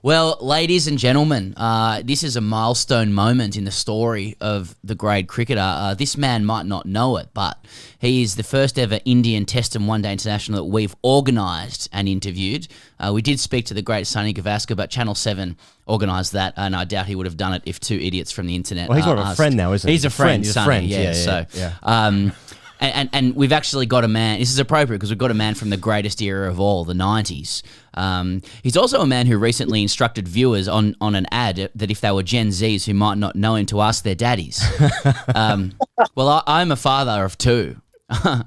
Well, ladies and gentlemen, this is a milestone moment in the story of the grade cricketer. This man might not know it, but he is the first ever Indian Test and One Day International that we've organised and interviewed. We did speak to the great Sunny Gavaskar, but Channel 7 organised that, and I doubt he would have done it if two idiots from the internet Well, he's more of a friend now, isn't he? He's a friend, He's a Sunny, friend. Yeah. And we've actually got a man, this is appropriate because we've got a man from the greatest era of all, the 90s. He's also a man who recently instructed viewers on an ad that if they were Gen Zs who might not know him to ask their daddies. Well, I'm a father of two. I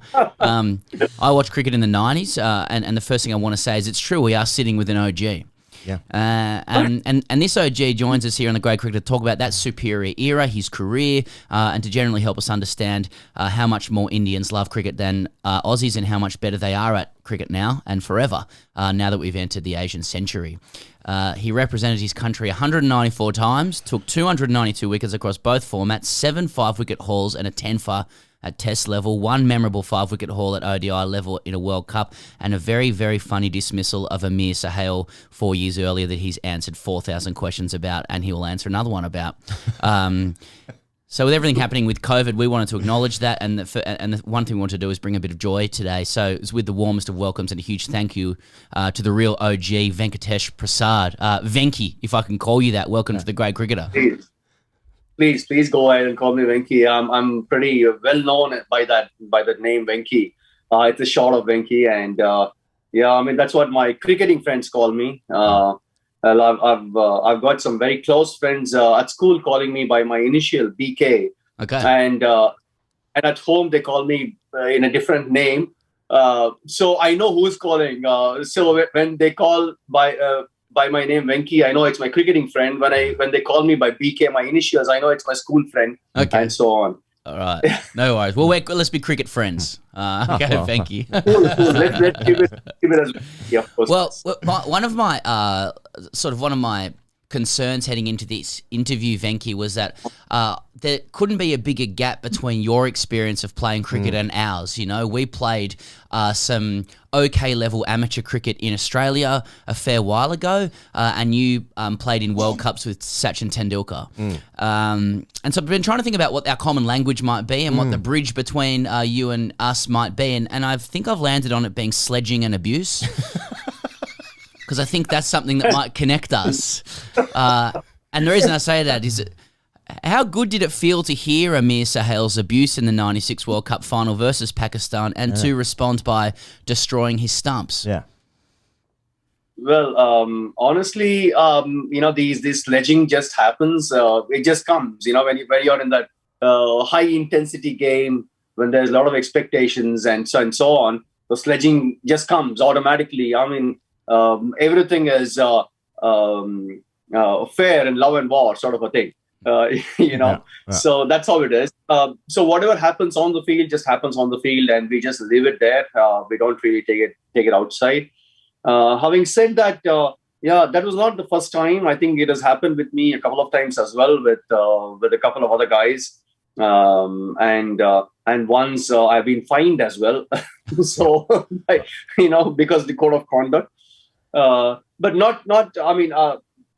watched cricket in the 90s, and the first thing I want to say is it's true, we are sitting with an OG. Yeah. And this OG joins us here on the Grade Cricket to talk about that superior era, his career, and to generally help us understand how much more Indians love cricket than Aussies and how much better they are at cricket now and forever, now that we've entered the Asian century. He represented his country 194 times, took 292 wickets across both formats, 7 5-wicket hauls and a 10 for at Test level, 1 memorable 5-wicket haul at ODI level in a World Cup, and a very, very funny dismissal of Aamer Sohail 4 years earlier that he's answered 4,000 questions about, and he will answer another one about. So with everything happening with COVID, we wanted to acknowledge that, and the one thing we want to do is bring a bit of joy today. So it's with the warmest of welcomes and a huge thank you to the real OG, Venkatesh Prasad. Venky, if I can call you that, welcome to the Great Cricketer. Please go ahead and call me Venky. I'm pretty well known by that name Venky. It's a short of Venky, and that's what my cricketing friends call me. I've got some very close friends at school calling me by my initial BK. Okay. And at home they call me in a different name. So I know who's calling. So when they call by my name Venky, I know it's my cricketing friend. When they call me by BK, my initials, I know it's my school friend, and so on. All right, no worries. Well, let's be cricket friends. Okay, Venky. Cool. Let's give it as of course. Well, one of my concerns heading into this interview, Venky, was that there couldn't be a bigger gap between your experience of playing cricket and ours. You know, we played some okay level amateur cricket in Australia a fair while ago, and you played in World Cups with Sachin Tendulkar. And so I've been trying to think about what our common language might be and what the bridge between you and us might be, and I think I've landed on it being sledging and abuse. Because I think that's something that might connect us. And the reason I say that is, how good did it feel to hear Aamer Sohail's abuse in the 96 World Cup final versus Pakistan and to respond by destroying his stumps? Yeah. Well, honestly, this sledging just happens. It just comes, when you're in that high intensity game, when there's a lot of expectations and so on, the sledging just comes automatically. I mean, everything is fair and love and war sort of a thing, Yeah. So that's how it is. So whatever happens on the field just happens on the field, and we just leave it there. We don't really take it outside. Having said that, that was not the first time. I think it has happened with me a couple of times as well with a couple of other guys. And once I've been fined as well. So, because the code of conduct. But not. I mean,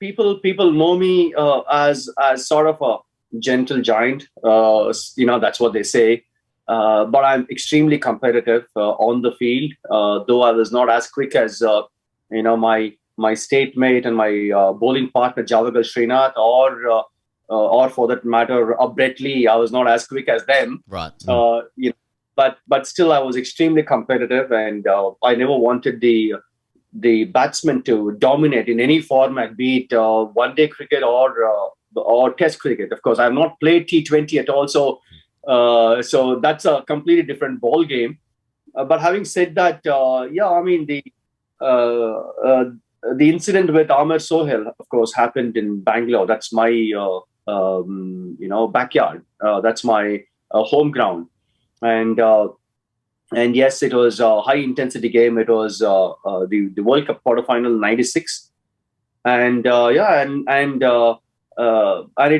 people know me as sort of a gentle giant. That's what they say. But I'm extremely competitive on the field. Though I was not as quick as my state mate and my bowling partner Javagal Srinath, or for that matter, Brett Lee. I was not as quick as them. Right. But still, I was extremely competitive, and I never wanted the batsman to dominate in any format, be it one-day cricket or Test cricket. Of course, I have not played T20 at all, so that's a completely different ball game. But having said that, the incident with Aamer Sohail, of course, happened in Bangalore. That's my backyard. That's my home ground, and yes, it was a high-intensity game. It was the World Cup quarterfinal '96, and it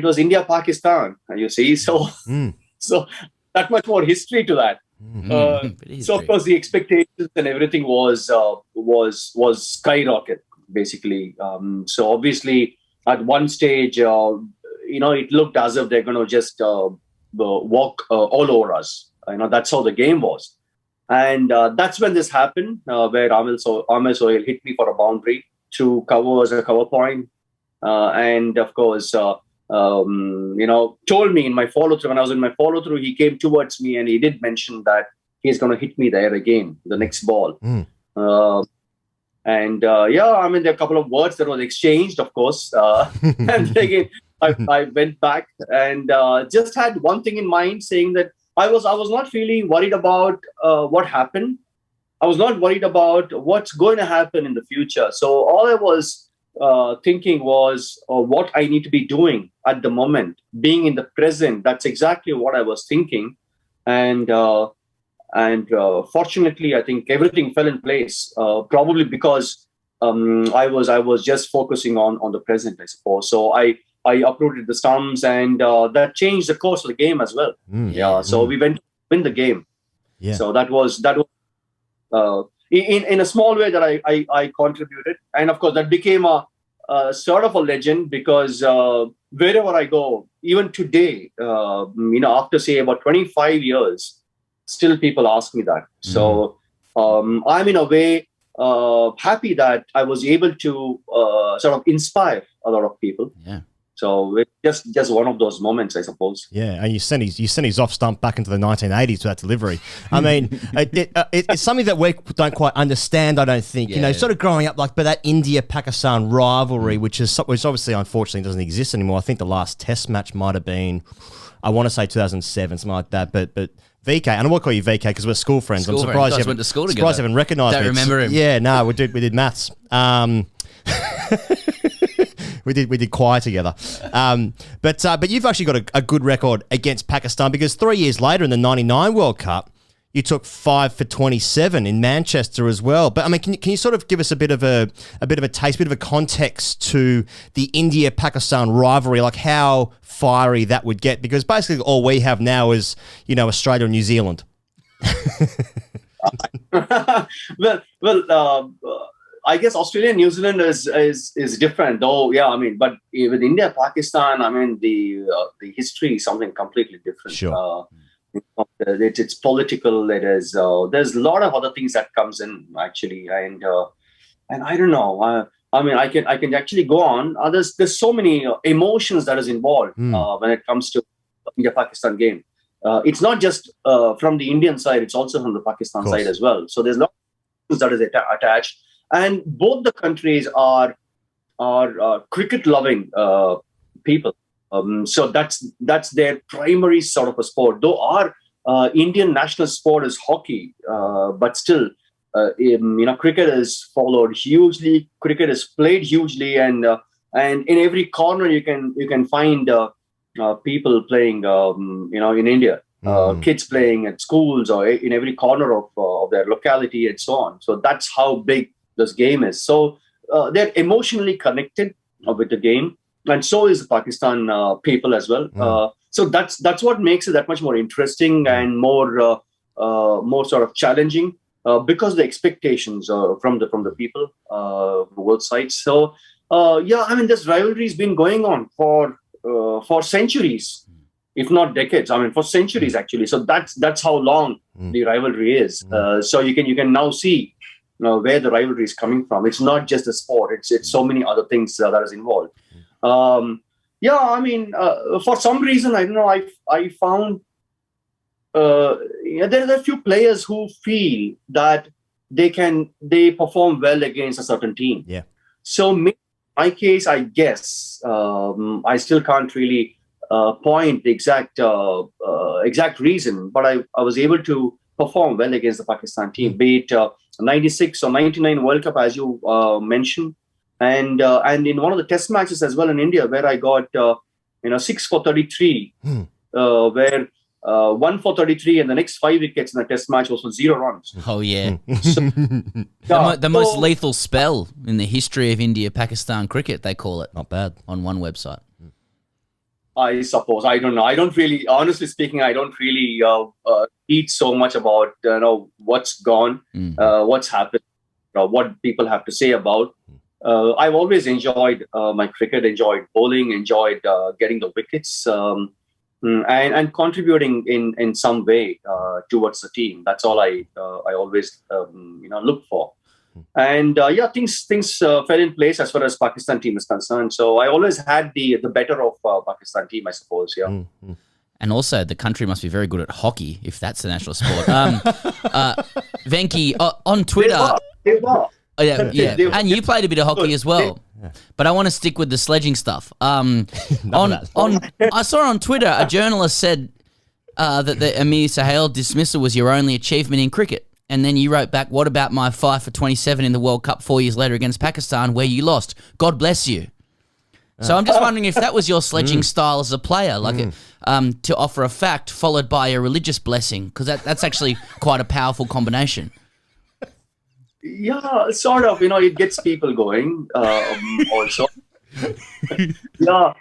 was India-Pakistan. You see, so that much more history to that. So of course, the expectations and everything was skyrocket. basically. So obviously, at one stage, it looked as if they're going to just walk all over us. That's how the game was. And that's when this happened, where Aamer Sohail hit me for a boundary to cover as a cover point. And of course, told me in my follow through, when I was in my follow through, he came towards me and he did mention that he's going to hit me there again, the next ball. And there are a couple of words that was exchanged, of course. And again, I went back and just had one thing in mind, saying that I was not really worried about what happened. I was not worried about what's going to happen in the future. So all I was thinking was what I need to be doing at the moment, being in the present. That's exactly what I was thinking. And fortunately, I think everything fell in place, probably because I was just focusing on the present, I suppose. So I uprooted the stumps, and that changed the course of the game as well. So we went to win the game. So that was in a small way that I contributed, and of course that became a sort of a legend, because wherever I go, even today, after say about 25 years, still people ask me that. So I'm in a way happy that I was able to sort of inspire a lot of people. So it's just one of those moments, I suppose. Yeah, and you sent his off stump back into the 1980s with that delivery. I mean, it's something that we don't quite understand, I don't think. Sort of growing up, but that India-Pakistan rivalry, which obviously, unfortunately, doesn't exist anymore. I think the last Test match might have been, I want to say 2007, something like that. But VK, and I won't call you VK because we're school friends. I'm surprised you went to school together. Surprised you haven't recognised me. Don't remember him. Yeah, no, we did maths. We did choir together. But you've actually got a good record against Pakistan, because 3 years later in the 99 World Cup, you took 5 for 27 in Manchester as well. But I mean, can you sort of give us a bit of a taste, a bit of a context to the India-Pakistan rivalry, like how fiery that would get? Because basically all we have now is, Australia and New Zealand. I guess Australia and New Zealand is different, though. Yeah, I mean, but with India, Pakistan, I mean, the history is something completely different. Sure. It's political. It is. There's a lot of other things that comes in, actually, and I don't know. I mean, I can actually go on. There's so many emotions that is involved when it comes to India Pakistan game. It's not just from the Indian side; it's also from the Pakistan side as well. So there's a lot of things that is attached. And both the countries are cricket-loving people. So that's their primary sort of a sport. Though our Indian national sport is hockey, but still, cricket is followed hugely. Cricket is played hugely, and in every corner you can find people playing. In India, kids playing at schools or in every corner of their locality and so on. So that's how big this game is. So they're emotionally connected with the game, and so is the Pakistan people as well. So that's what makes it that much more interesting and more sort of challenging, because the expectations from the people, both sides. So I mean, this rivalry has been going on for centuries, if not decades. I mean, for centuries actually. So that's how long the rivalry is. So you can now see where the rivalry is coming from. It's not just a sport. It's so many other things that is involved. I mean, for some reason, I don't know, I found there are a few players who feel that they perform well against a certain team. Yeah. So in my case, I guess, I still can't really point the exact reason, but I was able to perform well against the Pakistan team, be it 96 or 99 World Cup, as you mentioned, and in one of the test matches as well in India, where I got 6 for 33, where 1 for 33, and the next 5 wickets in the test match was for 0 runs. Oh yeah, the most lethal spell in the history of India-Pakistan cricket, they call it. Not bad. On one website. I suppose. I don't know. I don't really, honestly speaking, I don't really read so much about what's gone, what's happened, what people have to say about. I've always enjoyed my cricket, enjoyed bowling, enjoyed getting the wickets, and contributing in some way towards the team. That's all I always look for. And things fell in place as far as Pakistan team is concerned. So I always had the better of Pakistan team, I suppose. Yeah. Mm-hmm. And also, the country must be very good at hockey, if that's the national sport. Venky, on Twitter... They were. Oh, yeah. And you played a bit of hockey as well. But I want to stick with the sledging stuff. I saw on Twitter a journalist said that the Aamer Sohail dismissal was your only achievement in cricket. And then you wrote back, what about my 5 for 27 in the World Cup 4 years later against Pakistan where you lost? God bless you. So I'm just wondering if that was your sledging style as a player, like to offer a fact followed by a religious blessing, because that's actually quite a powerful combination. Yeah, sort of. It gets people going also. Yeah.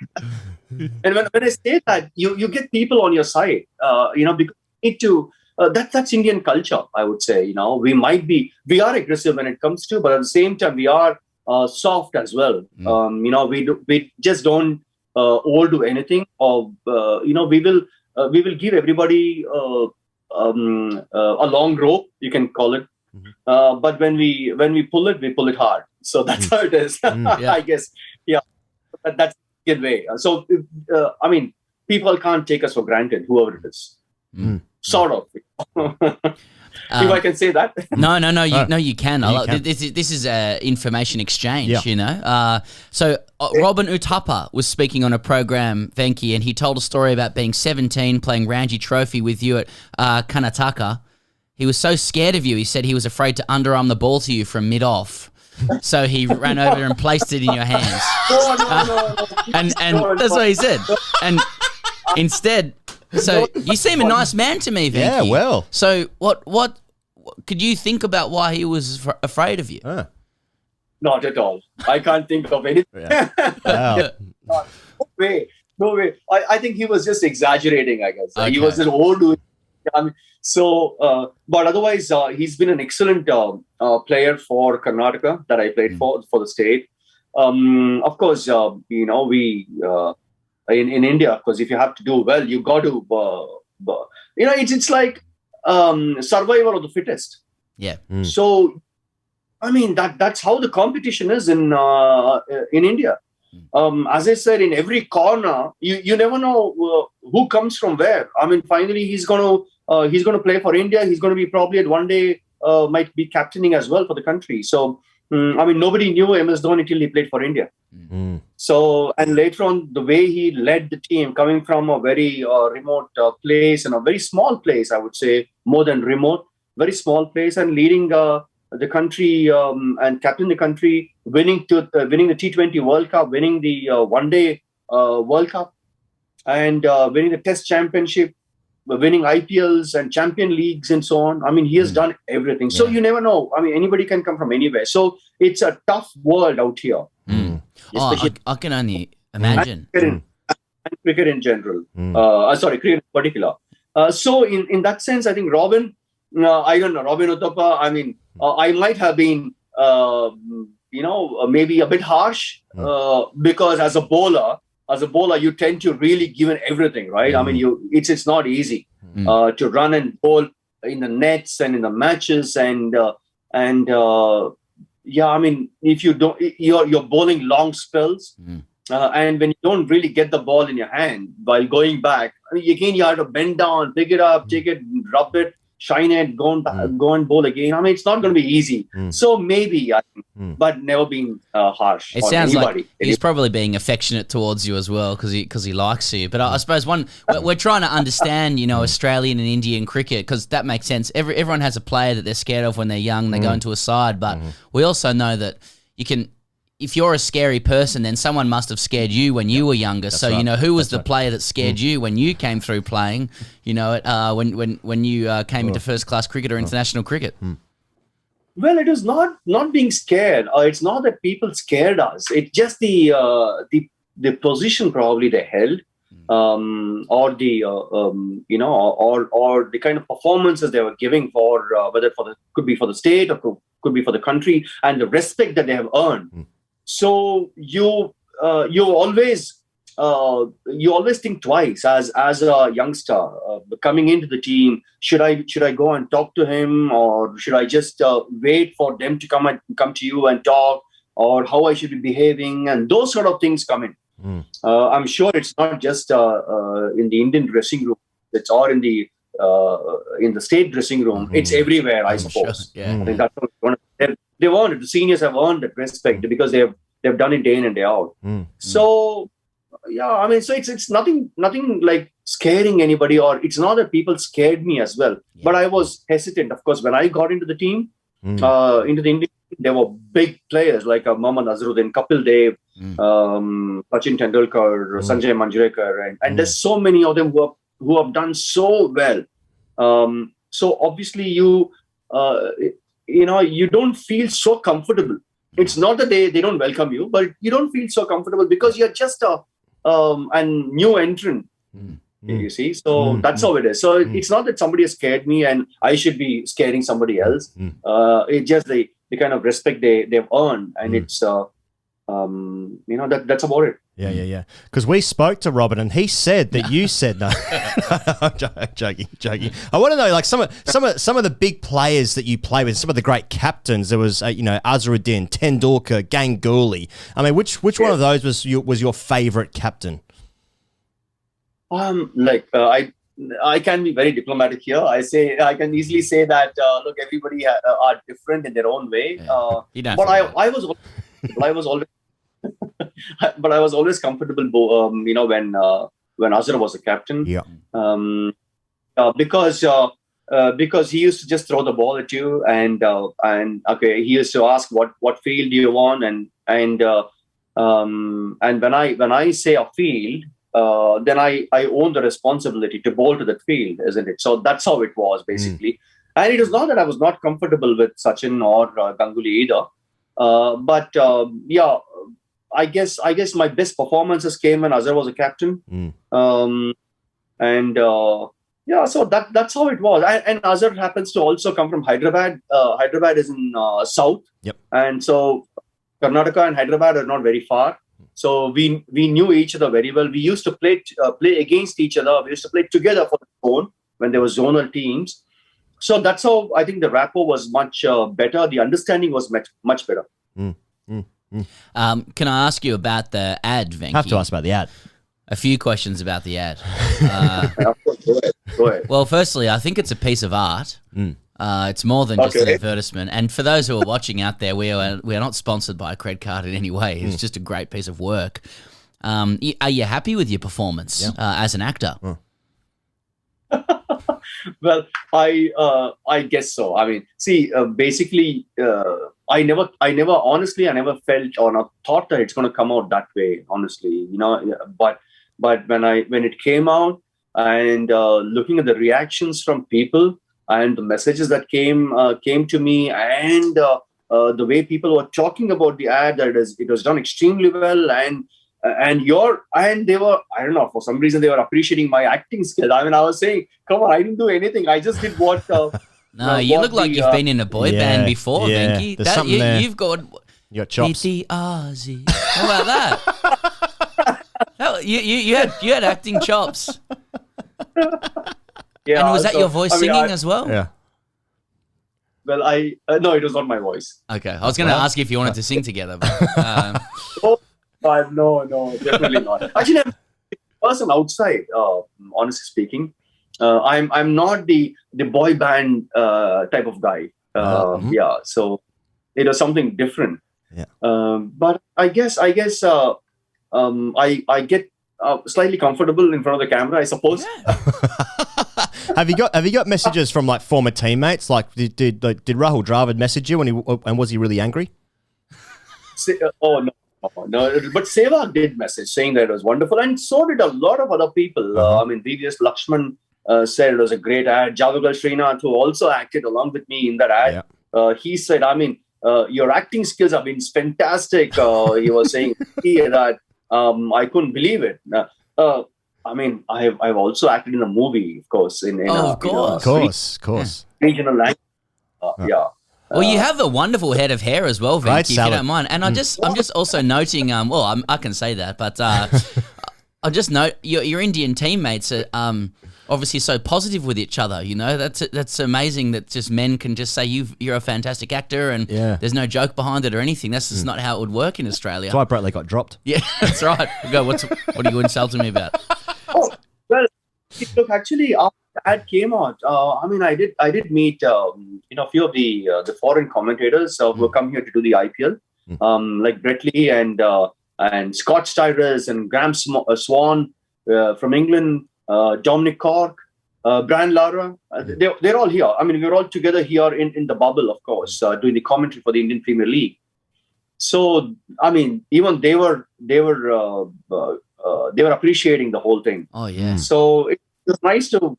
And when I say that, you get people on your side, because you need to, that's Indian culture, I would say. We are aggressive when it comes to, but at the same time, we are soft as well. We just don't overdo anything, or we will give everybody a long rope, you can call it. But when we pull it hard. So that's how it is. I guess. Yeah, that's the way. So people can't take us for granted, whoever it is. Sort of. If I can say that. No, you can. This is information exchange, So Robin Uthappa was speaking on a program, Venky, and he told a story about being 17, playing Ranji Trophy with you at Karnataka. He was so scared of you, he said he was afraid to underarm the ball to you from mid-off. So he ran over and placed it in your hands. No. And that's what he said. And instead... So you seem a nice man to me, Venky. Yeah, well. So what could you think about why he was afraid of you? Not at all. I can't think of anything. Wow. No way. I think he was just exaggerating, I guess. Okay. He was an overdoing. But otherwise, he's been an excellent player for Karnataka that I played for the state. Of course, we... in India, of course, if you have to do well, you got to, it's like survival of the fittest. Yeah. So, that's how the competition is in India. As I said, in every corner, you never know who comes from where. Finally, he's going to play for India. He's going to be probably at one day might be captaining as well for the country. So, nobody knew MS Dhoni till he played for India. So, and later on, the way he led the team, coming from a very remote place and a very small place, I would say, more than remote, very small place, and leading the country and captaining the country, winning the T20 World Cup, winning the One Day World Cup, and winning the Test Championship, winning IPLs and Champion Leagues and so on. He has done everything. So you never know. Anybody can come from anywhere. So it's a tough world out here. I can only imagine. And cricket in general. Cricket in particular. So in that sense, I think Robin, I don't know, Robin Uthappa, I might have been, maybe a bit harsh because as a bowler, you tend to really give it everything, right? It's not easy to run and bowl in the nets and in the matches if you don't, you're bowling long spells, and when you don't really get the ball in your hand while going back, again you have to bend down, pick it up, take it, drop it, shine it, go and bowl again. It's not going to be easy. So maybe, but never been harsh. It sounds like he's probably being affectionate towards you as well because he likes you. But I suppose we're trying to understand, Australian and Indian cricket because that makes sense. Everyone has a player that they're scared of when they're young. They go into a side, but we also know that you can. If you're a scary person, then someone must have scared you when you were younger. That's so, right. Who was the player that scared you when you came through playing, when you came into first-class cricket or international cricket? Well, it is not being scared. It's not that people scared us. It's just the position probably they held, or the or the kind of performances they were giving for whether could be for the state or could be for the country, and the respect that they have earned. So you always think twice as a youngster coming into the team. Should I go and talk to him, or should I just wait for them to come to you and talk, or how I should be behaving, and those sort of things come in. I'm sure it's not just in the Indian dressing room. It's all in the state dressing room. It's everywhere, I suppose. Sure. Yeah. I think that's what they've earned it. The seniors have earned that respect because they've done it day in and day out. So yeah, I mean, so it's nothing like scaring anybody, or it's not that people scared me as well. Yeah. But I was hesitant, of course, when I got into the team, into the Indian. There were big players like Mohammad Azharuddin, Kapil Dev, Sachin Tendulkar, Sanjay Manjrekar, and there's so many of them who have done so well. So obviously you don't feel so comfortable. It's not that they don't welcome you, but you don't feel so comfortable because you're just a new entrant. You see, so that's how it is. So it's not that somebody has scared me and I should be scaring somebody else. It's just the kind of respect they've earned, and it's that's about it. Yeah. Because we spoke to Robin, and he said that you said no. I'm joking. I want to know, like some of the big players that you play with, some of the great captains. There was Azharuddin, Tendulkar, Ganguly. I mean, which one of those was your favorite captain? I can be very diplomatic here. I can easily say that look, everybody are different in their own way. But I was always comfortable. When Azhar was a captain. Yeah. Because he used to just throw the ball at you, and he used to ask what field do you want, and when I say a field. Then I own the responsibility to bowl to that field, isn't it? So that's how it was, basically. And it was not that I was not comfortable with Sachin or Ganguly either. But I guess my best performances came when Azhar was a captain. So that's how it was. And Azhar happens to also come from Hyderabad. Hyderabad is in south. Yep. And so Karnataka and Hyderabad are not very far. So we knew each other very well. We used to play against each other. We used to play together for the zone when there were zonal teams. So that's how I think the rapport was much better. The understanding was much better. Can I ask you about the ad, Venky? I have to ask about the ad. A few questions about the ad. Go ahead. Well, firstly, I think it's a piece of art. It's more than just an advertisement. And for those who are watching out there, we are not sponsored by a CRED card in any way. It's just a great piece of work. Are you happy with your performance as an actor? Well, I guess so. I mean, see, basically, I never felt or not thought that it's going to come out that way. Honestly, but when it came out and looking at the reactions from people. And the messages that came to me, and the way people were talking about the ad, that it was done extremely well, and they were, I don't know, for some reason they were appreciating my acting skill. I mean, I was saying, come on, I didn't do anything. I just did what. No, you look like you've been in a boy band before, Venky. There's something there. You've got chops. P.T. Ozzy. How about that? You had acting chops. Yeah, and was that your voice singing as well? Yeah. Well, no, it was not my voice. Okay, I was going to ask if you wanted to sing together. But, no, definitely not. Actually, I'm a person outside. Honestly speaking, I'm not the boy band type of guy. Yeah, so it was something different. Yeah. But I guess I get slightly comfortable in front of the camera, I suppose. Yeah. Have you got messages from like former teammates? Like did Rahul Dravid message you and was he really angry? No. But Sehwag did message saying that it was wonderful, and so did a lot of other people. I mean, VVS Lakshman said it was a great ad. Javagal Srinath, who also acted along with me in that ad, he said, I mean, your acting skills have been fantastic. He was saying that I couldn't believe it. I mean, I've also acted in a movie, of course. Of course. Course. Regional language. Yeah. Well, you have a wonderful head of hair as well, Great Venky, if you salad. don't mind. And I'm just also noting. I can say that, but I just note your Indian teammates are obviously so positive with each other. You know, that's amazing that just men can just say you're a fantastic actor and there's no joke behind it or anything. That's just not how it would work in Australia. That's why Bradley got dropped. Yeah, that's right. Go. What are you insulting me about? Oh, well, look, actually, after that came out, I did meet, a few of the foreign commentators who come here to do the IPL, like Brett Lee and Scott Styrus and Graham Swan from England, Dominic Cork, Brian Lara. They're all here. I mean, we're all together here in the bubble, of course, doing the commentary for the Indian Premier League. So, I mean, even they were appreciating the whole thing. Oh yeah. So it was nice to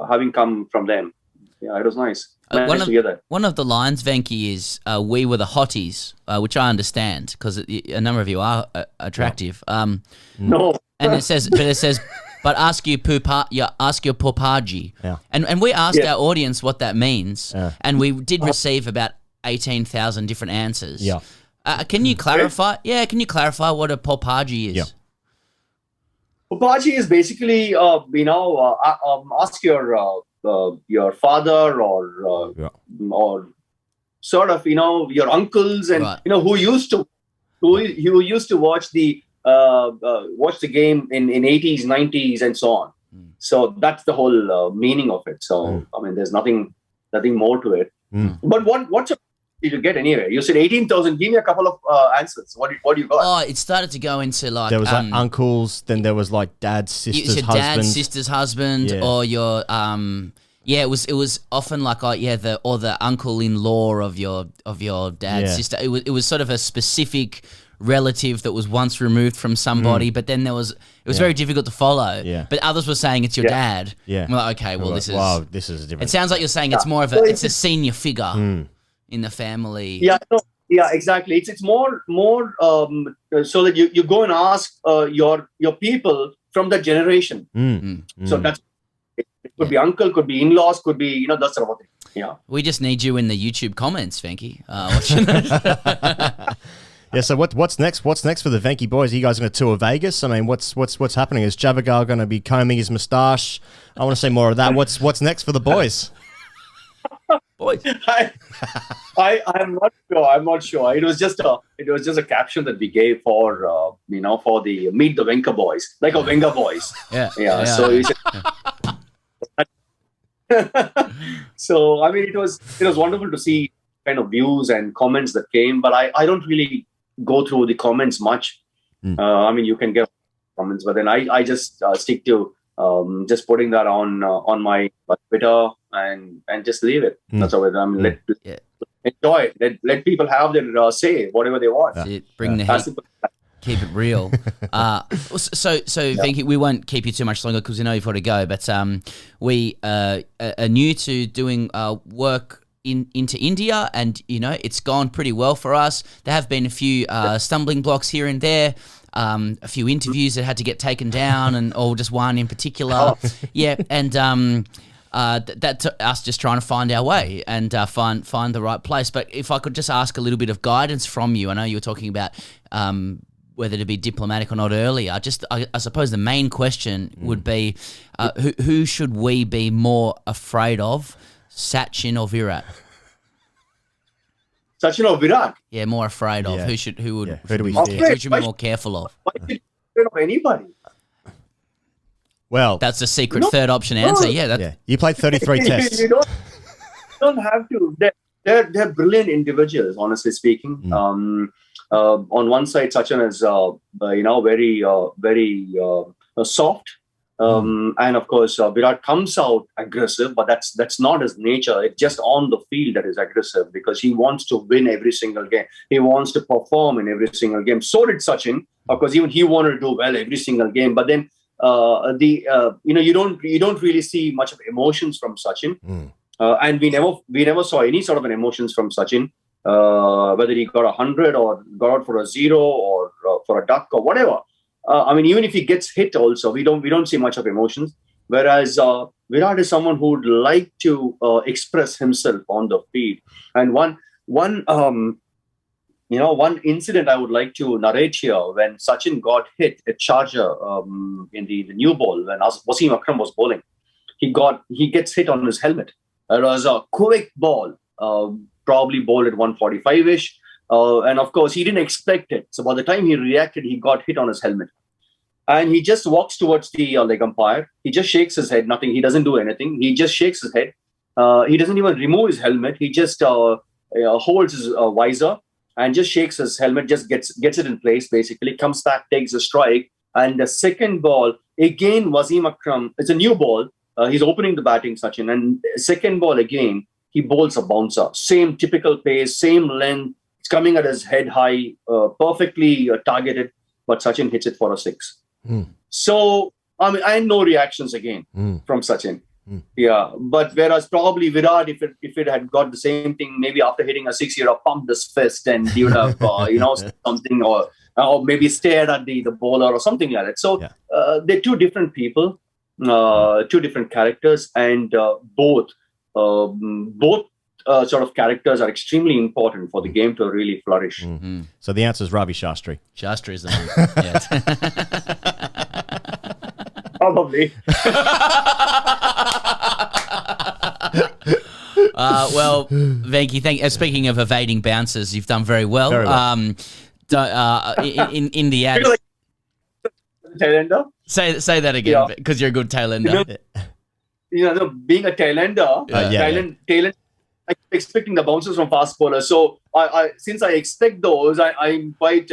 having come from them. Yeah, it was nice. Nice to hear that. One of the lines, Venky, is "We were the hotties," which I understand because a number of you are attractive. No, and it says, but ask your pupaji. Yeah. And we asked our audience what that means, Yeah. and we did receive about 18,000 different answers. Yeah. Can you clarify? Yeah, can you clarify what a pupaji is? Yeah. Pupaji is basically ask your father or sort of your uncles and Right. who used to watch the game in 80s, 90s and so on. So that's the whole meaning of it. So I mean, there's nothing more to it. But what did you get anyway? You said 18,000. Give me a couple of answers. What do you got? Oh, it started to go into like There was like uncles, then there was like dad's sister's your husband. dad's sister's husband, or your it was often like the uncle-in-law of your dad's sister. It was sort of a specific relative that was once removed from somebody, but then it was very difficult to follow. Yeah. But others were saying it's your dad. Yeah. And we're like, okay, well this is this is different. It sounds like you're saying it's more of it's a senior figure in the family. Yeah, no, yeah, exactly. It's more so that you go and ask your people from that generation. So that's it could be uncle, could be in-laws, could be that sort of thing. Yeah. We just need you in the YouTube comments, Venky. Watching that. Yeah, so what's next? What's next for the Venky boys? Are you guys going to tour Vegas? I mean, what's happening? Is Javagal going to be combing his moustache? I want to see more of that. What's next for the boys? Boys. I'm not sure. I'm not sure. It was just a caption that we gave for for the Meet the Venkaboys, like a Venkaboys. Yeah. So you said, so I mean, it was wonderful to see kind of views and comments that came, but I don't really go through the comments much. I mean, you can get comments, but then I just stick to just putting that on my Twitter and just leave it. That's how I mean, let enjoy it. Let people have their say, whatever they want. That's it. Bring the heat. Keep it real. So Venky, we won't keep you too much longer because we know you've got to go. But we are new to doing work into India, and it's gone pretty well for us. There have been a few stumbling blocks here and there. A few interviews that had to get taken down, or just one in particular. Yeah, and that took us just trying to find our way and find the right place. But if I could just ask a little bit of guidance from you, I know you were talking about whether to be diplomatic or not earlier. I suppose the main question would be, who should we be more afraid of, Sachin or Virat? Sachin or Virat? Yeah, more afraid of. Yeah. Who should we fear? be more careful of? Why should you be afraid of anybody? Well, That's the secret third option answer. Yeah, you played 33 tests. You don't have to. They're brilliant individuals, honestly speaking. On one side, Sachin is very soft. And of course, Virat comes out aggressive, but that's not his nature. It's just on the field that is aggressive because he wants to win every single game. He wants to perform in every single game. So did Sachin. Of course, even he wanted to do well every single game. But then you don't really see much of emotions from Sachin. And we never saw any sort of an emotions from Sachin. Whether he got 100 or got out for a 0 or for a duck or whatever. I mean, even if he gets hit, also we don't see much of emotions. Whereas Virat is someone who would like to express himself on the field. And one one incident I would like to narrate here, when Sachin got hit a charger in the new ball when Wasim Akram was bowling. He gets hit on his helmet. It was a quick ball, probably bowled at 145-ish. And of course, he didn't expect it. So by the time he reacted, he got hit on his helmet. And he just walks towards the leg umpire. He just shakes his head. Nothing. He doesn't do anything. He just shakes his head. He doesn't even remove his helmet. He just holds his visor and just shakes his helmet, just gets it in place, basically. Comes back, takes a strike. And the second ball, again, Wasim Akram, it's a new ball. He's opening the batting, Sachin. And second ball again, he bowls a bouncer. Same typical pace, same length. It's coming at his head high, perfectly targeted. But Sachin hits it for a 6. So, I mean, I had no reactions again from Sachin. Yeah, but whereas probably Virat, if it had got the same thing, maybe after hitting a 6, he would have pumped his fist and he would have, something, or maybe stared at the bowler or something like that. So they're two different people, two different characters, and both sort of characters are extremely important for the game to really flourish. So the answer is Ravi Shastri. Shastri is the one. Probably. Well, Venky, speaking of evading bouncers, you've done very well. Very well. In the ad, Like tailender. Say that again, because you're a good tailender. Being a tailender, tailend. I'm expecting the bounces from fast bowlers. So I since I expect those, I'm quite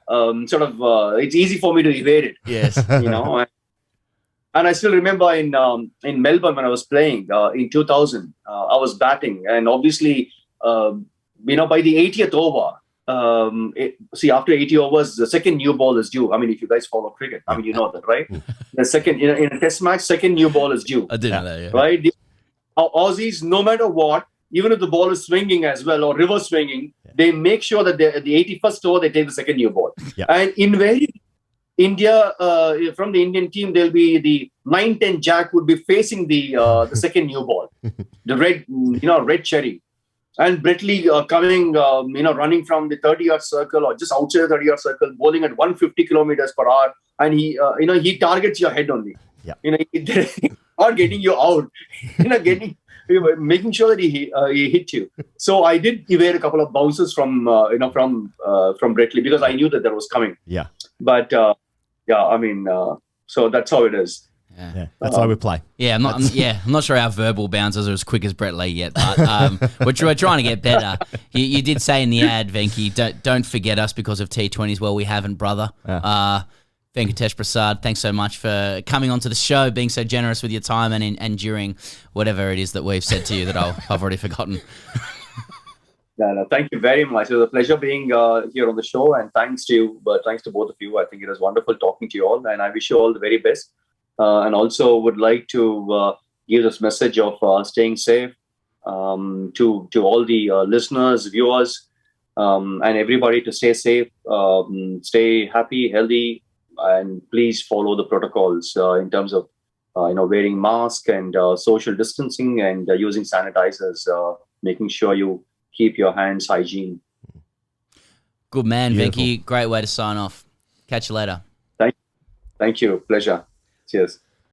it's easy for me to evade it. Yes. And I still remember in Melbourne when I was playing in 2000, I was batting, and obviously, by the 80th over, after 80 overs, the second new ball is due. I mean, if you guys follow cricket, I mean, you know that, right? The second in a test match, second new ball is due. I didn't know that, yeah. Right? The Aussies, no matter what, even if the ball is swinging as well or reverse swinging, they make sure that at the 81st over they take the second new ball. And invariably, India, from the Indian team, there'll be the 9-10 jack would be facing the second new ball, the red cherry, and Brett Lee coming, running from the 30-yard circle or just outside the 30-yard circle, bowling at 150 kilometers per hour, and he targets your head only. Not getting you out, making sure that he hit you. So I did evade a couple of bounces from Brett Lee because I knew that was coming. Yeah, but. So that's how it is. Yeah, that's how we play. Yeah, I'm not sure our verbal bouncers are as quick as Brett Lee yet, but we're trying to get better. You did say in the ad, Venky, don't forget us because of T20s. Well, we haven't, brother. Venkatesh, Prasad, thanks so much for coming onto the show, being so generous with your time and enduring whatever it is that we've said to you that I've already forgotten. No, thank you very much. It was a pleasure being here on the show, and thanks to you, thanks to both of you. I think it was wonderful talking to you all, and I wish you all the very best. And also would like to give this message of staying safe to all the listeners, viewers, and everybody to stay safe, stay happy, healthy, and please follow the protocols in terms of wearing mask and social distancing and using sanitizers, making sure you keep your hands hygiene. Good man, Beautiful. Venky. Great way to sign off. Catch you later. Thank you. Pleasure. Cheers.